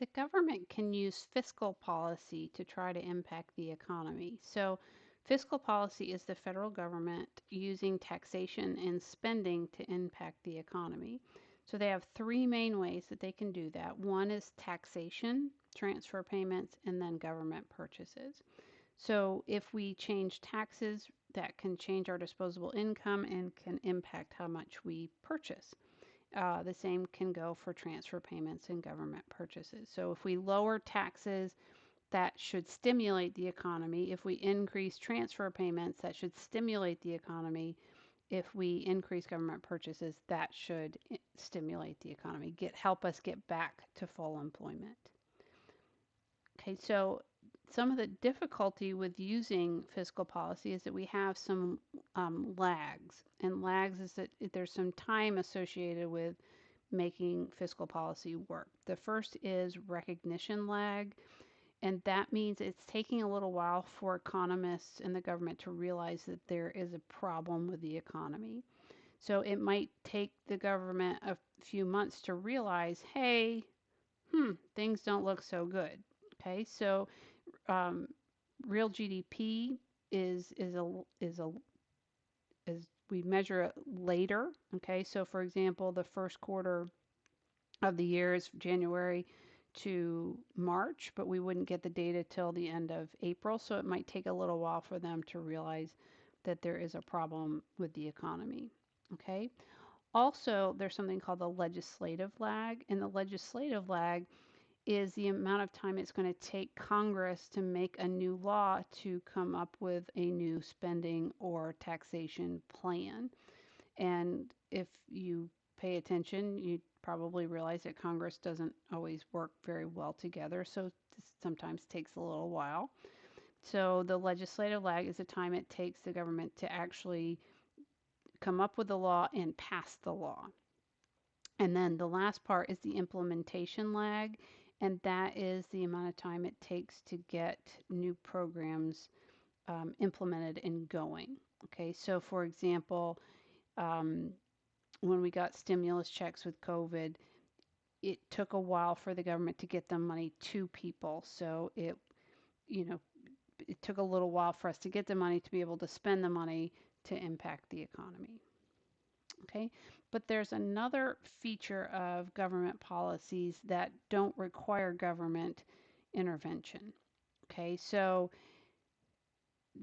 The government can use fiscal policy to try to impact the economy. So, fiscal policy is the federal government using taxation and spending to impact the economy. So, they have three main ways that they can do that. One is taxation, transfer payments, and then government purchases. So, if we change taxes, that can change our disposable income and can impact how much we purchase. The same can go for transfer payments and government purchases. So if we lower taxes, that should stimulate the economy. If we increase transfer payments, that should stimulate the economy. If we increase government purchases, that should stimulate the economy, help us get back to full employment. Okay, so some of the difficulty with using fiscal policy is that we have some lags, and lags is that there's some time associated with making fiscal policy work. The first is recognition lag, and that means it's taking a little while for economists and the government to realize that there is a problem with the economy. So it might take the government a few months to realize, hey, things don't look so good. Okay, so um, real GDP is we measure it later. Okay, so for example, the first quarter of the year is January to March, but we wouldn't get the data till the end of April. So it might take a little while for them to realize that there is a problem with the economy. Okay. Also, there's something called the legislative lag, and the legislative lag is the amount of time it's going to take Congress to make a new law to come up with a new spending or taxation plan. And if you pay attention, you probably realize that Congress doesn't always work very well together, so this sometimes takes a little while. So the legislative lag is the time it takes the government to actually come up with the law and pass the law. And then the last part is the implementation lag, and that is the amount of time it takes to get new programs implemented and going. Okay, so for example, um, when we got stimulus checks with COVID, it took a while for the government to get the money to people. So you know, it took a little while for us to get the money to be able to spend the money to impact the economy. Okay, but there's another feature of government policies that don't require government intervention. Okay, so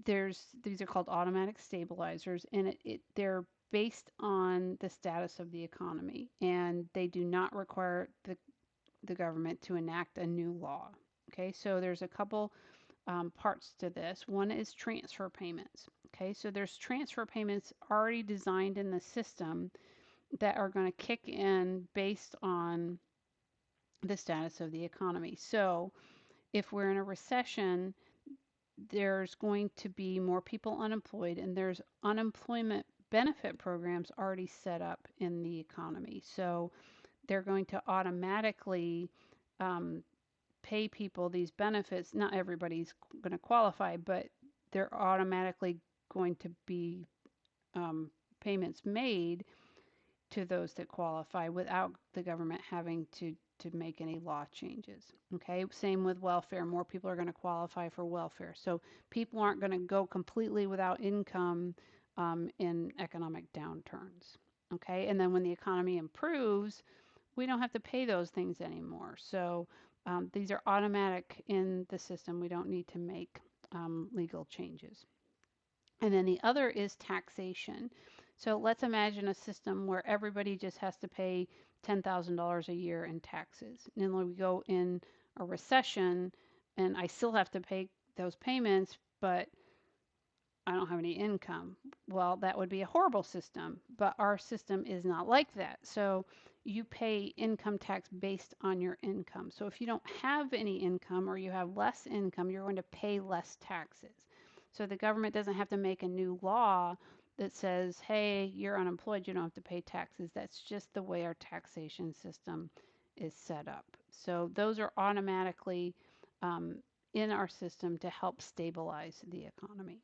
these are called automatic stabilizers, and they're based on the status of the economy, and they do not require the government to enact a new law. Okay, so there's a couple parts to this. One is transfer payments. Okay, so there's transfer payments already designed in the system that are going to kick in based on the status of the economy. So if we're in a recession, there's going to be more people unemployed, and there's unemployment benefit programs already set up in the economy. So they're going to automatically um, pay people these benefits. Not everybody's going to qualify, but they're automatically going to be payments made to those that qualify without the government having to make any law changes. Okay, same with welfare. More people are going to qualify for welfare. So people aren't going to go completely without income in economic downturns. Okay, and then when the economy improves, we don't have to pay those things anymore. So these are automatic in the system. We don't need to make legal changes. And then the other is taxation. So let's imagine a system where everybody just has to pay $10,000 a year in taxes. And then we go in a recession and I still have to pay those payments, but I don't have any income. Well, that would be a horrible system, but our system is not like that. So you pay income tax based on your income. So if you don't have any income or you have less income, you're going to pay less taxes. So the government doesn't have to make a new law that says, hey, you're unemployed, you don't have to pay taxes. That's just the way our taxation system is set up. So those are automatically in our system to help stabilize the economy.